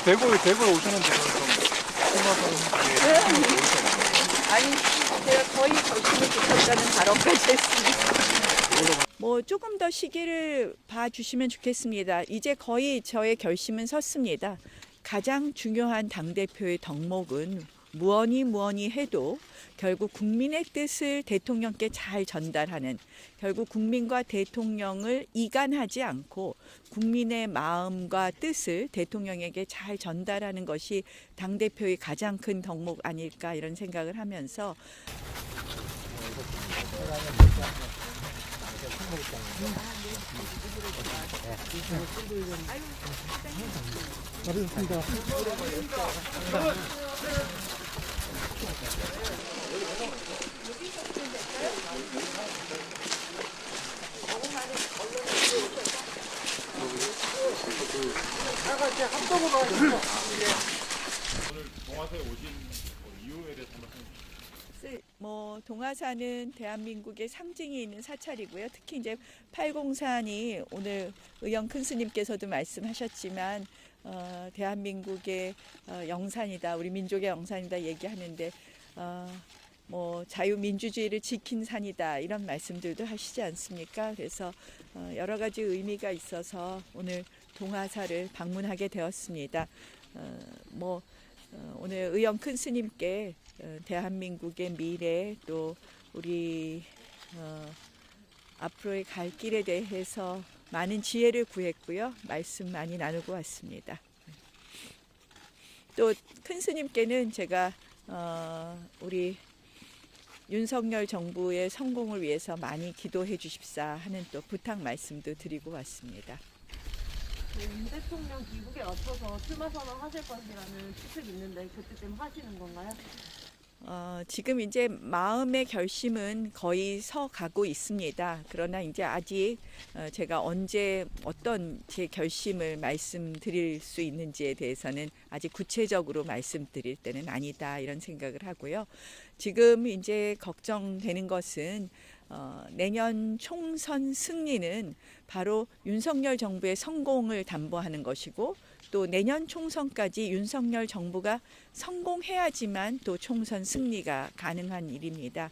대구에 오셨는데 좀 아니, 제가 거의 결심을 붙였다는 발언까지 했습니다. 뭐 조금 더 시기를 봐주시면 좋겠습니다. 이제 거의 저의 결심은 섰습니다. 가장 중요한 당대표의 덕목은 무언이 해도 결국 국민의 뜻을 대통령께 잘 전달하는, 결국 국민과 대통령을 이간하지 않고 국민의 마음과 뜻을 대통령에게 잘 전달하는 것이 당대표의 가장 큰 덕목 아닐까, 이런 생각을 하면서 오늘 동화사에 오신 이유에 대해서 한번 뭐 동화사는 대한민국의 상징이 있는 사찰이고요. 특히 이제 팔공산이 오늘 의영 큰 스님께서도 말씀하셨지만 대한민국의 영산이다, 우리 민족의 영산이다 얘기하는데 뭐 자유민주주의를 지킨 산이다, 이런 말씀들도 하시지 않습니까? 그래서 여러 가지 의미가 있어서 오늘 동화사를 방문하게 되었습니다. 오늘 의영 큰 스님께 대한민국의 미래, 또 우리 앞으로의 갈 길에 대해서 많은 지혜를 구했고요. 말씀 많이 나누고 왔습니다. 또 큰 스님께는 제가 우리 윤석열 정부의 성공을 위해서 많이 기도해 주십사 하는 또 부탁 말씀도 드리고 왔습니다. 윤 대통령 귀국에 맞춰서 출마 선언하실 것이라는 추측이 있는데 그때쯤 하시는 건가요? 지금 이제 마음의 결심은 거의 서 가고 있습니다. 그러나 이제 아직 제가 언제 어떤 제 결심을 말씀드릴 수 있는지에 대해서는 아직 구체적으로 말씀드릴 때는 아니다, 이런 생각을 하고요. 지금 이제 걱정되는 것은 내년 총선 승리는 바로 윤석열 정부의 성공을 담보하는 것이고, 또 내년 총선까지 윤석열 정부가 성공해야지만 또 총선 승리가 가능한 일입니다.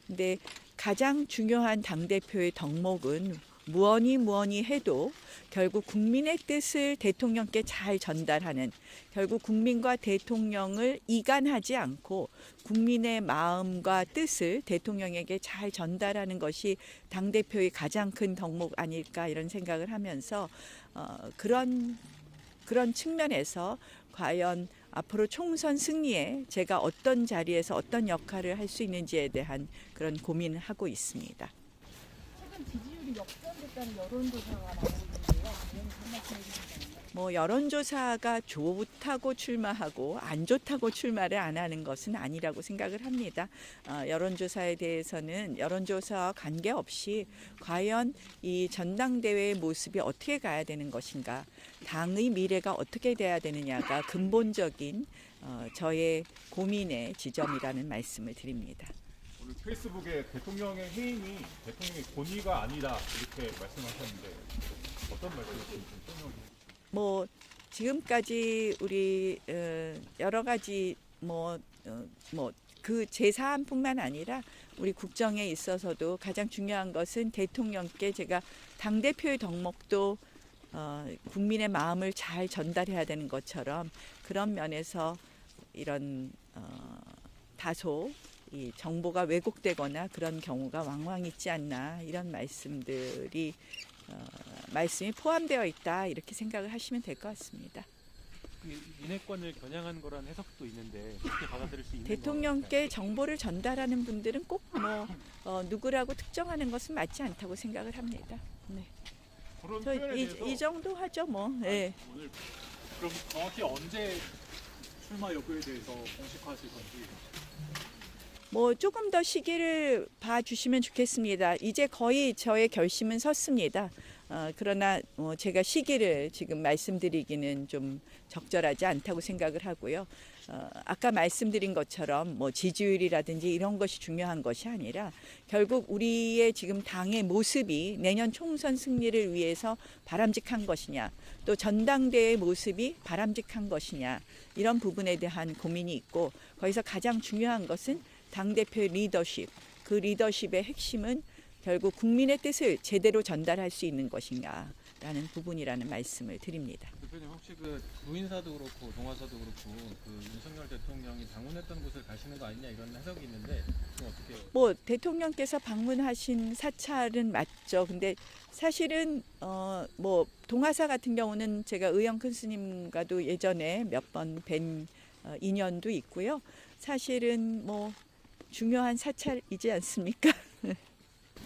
근데 가장 중요한 당대표의 덕목은 무언이 해도 결국 국민의 뜻을 대통령께 잘 전달하는, 결국 국민과 대통령을 이간하지 않고 국민의 마음과 뜻을 대통령에게 잘 전달하는 것이 당대표의 가장 큰 덕목 아닐까, 이런 생각을 하면서 그런 측면에서 과연 앞으로 총선 승리에 제가 어떤 자리에서 어떤 역할을 할 수 있는지에 대한 그런 고민을 하고 있습니다. 최근 지지율이 역전됐다는 여론조사가 나오고 있는데요. 뭐 여론조사가 좋다고 출마하고 안 좋다고 출마를 안 하는 것은 아니라고 생각을 합니다. 여론조사에 대해서는 여론조사와 관계없이 과연 이 전당대회의 모습이 어떻게 가야 되는 것인가, 당의 미래가 어떻게 돼야 되느냐가 근본적인 저의 고민의 지점이라는 말씀을 드립니다. 오늘 페이스북에 대통령의 해임이 대통령의 권위가 아니다, 이렇게 말씀하셨는데 어떤 말씀이신지 좀 설명해 주세요. 뭐 지금까지 우리 여러 가지 그 제3뿐만 아니라 우리 국정에 있어서도 가장 중요한 것은 대통령께 제가 당대표의 덕목도 국민의 마음을 잘 전달해야 되는 것처럼, 그런 면에서 이런 다소 이 정보가 왜곡되거나 그런 경우가 왕왕 있지 않나, 이런 말씀이 포함되어 있다, 이렇게 생각을 하시면 될 것 같습니다. 인해권을 겨냥한 거란 해석도 있는데 그렇게 받아들일 수 있는 대통령께 정보를 전달하는 분들은 꼭 누구라고 특정하는 것은 맞지 않다고 생각을 합니다. 네. 그런 표현에 대해서 이 정도 하죠, 뭐. 네. 오늘 그럼 정확히 언제 출마 여부에 대해서 공식화하실 건지. 뭐 조금 더 시기를 봐주시면 좋겠습니다. 이제 거의 저의 결심은 섰습니다. 그러나 제가 시기를 지금 말씀드리기는 좀 적절하지 않다고 생각을 하고요. 아까 말씀드린 것처럼 뭐 지지율이라든지 이런 것이 중요한 것이 아니라 결국 우리의 지금 당의 모습이 내년 총선 승리를 위해서 바람직한 것이냐, 또 전당대회의 모습이 바람직한 것이냐, 이런 부분에 대한 고민이 있고, 거기서 가장 중요한 것은 당대표의 리더십, 그 리더십의 핵심은 결국 국민의 뜻을 제대로 전달할 수 있는 것인가라는 부분이라는 말씀을 드립니다. 대표님 혹시 그 무인사도 그렇고 동화사도 그렇고 그 윤석열 대통령이 방문했던 곳을 가시는 거 아니냐 이런 해석이 있는데 좀 어떻게? 뭐 대통령께서 방문하신 사찰은 맞죠. 근데 사실은 뭐 동화사 같은 경우는 제가 의영 큰 스님과도 예전에 몇 번 뵌 인연도 있고요. 사실은 뭐 중요한 사찰이지 않습니까?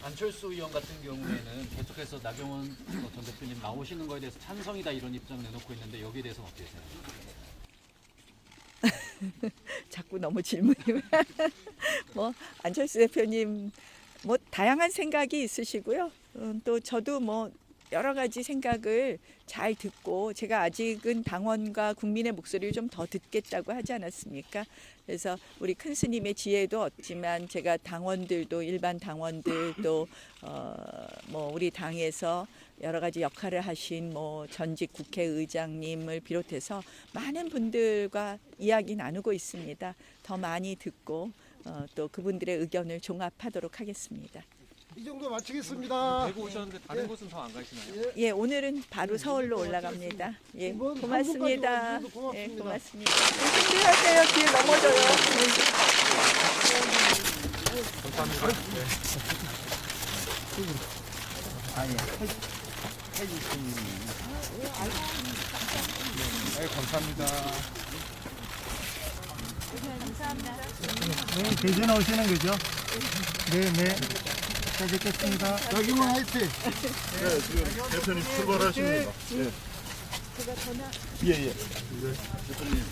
안철수 의원 같은 경우에는 계속해서 나경원 전 대표님 나오시는 거에 대해서 찬성이다 이런 입장 내놓고 있는데 여기에 대해서는 어떻게 생각하세요? 자꾸 너무 질문이 뭐 안철수 대표님 뭐 다양한 생각이 있으시고요. 또 저도 뭐 여러 가지 생각을 잘 듣고, 제가 아직은 당원과 국민의 목소리를 좀 더 듣겠다고 하지 않았습니까? 그래서 우리 큰 스님의 지혜도 얻지만 제가 당원들도, 일반 당원들도 뭐 우리 당에서 여러 가지 역할을 하신 뭐 전직 국회의장님을 비롯해서 많은 분들과 이야기 나누고 있습니다. 더 많이 듣고 또 그분들의 의견을 종합하도록 하겠습니다. 이 정도 마치겠습니다. 대구 오셨는데 다른 곳은 더 안 가시나요? 예, 오늘은 바로 서울로 올라갑니다. 예, 이번 고맙습니다. 한국까지 와주셔서 예, 고맙습니다. 고맙습니다. 준비하세요. 뒤에 넘어져요. 네, 대전 오시는 거죠? 네, 네. 잘 듣겠습니다. 나경원 화이팅! 네, 지금 대표님 출발하십니다. 제가 전화 예. 대표님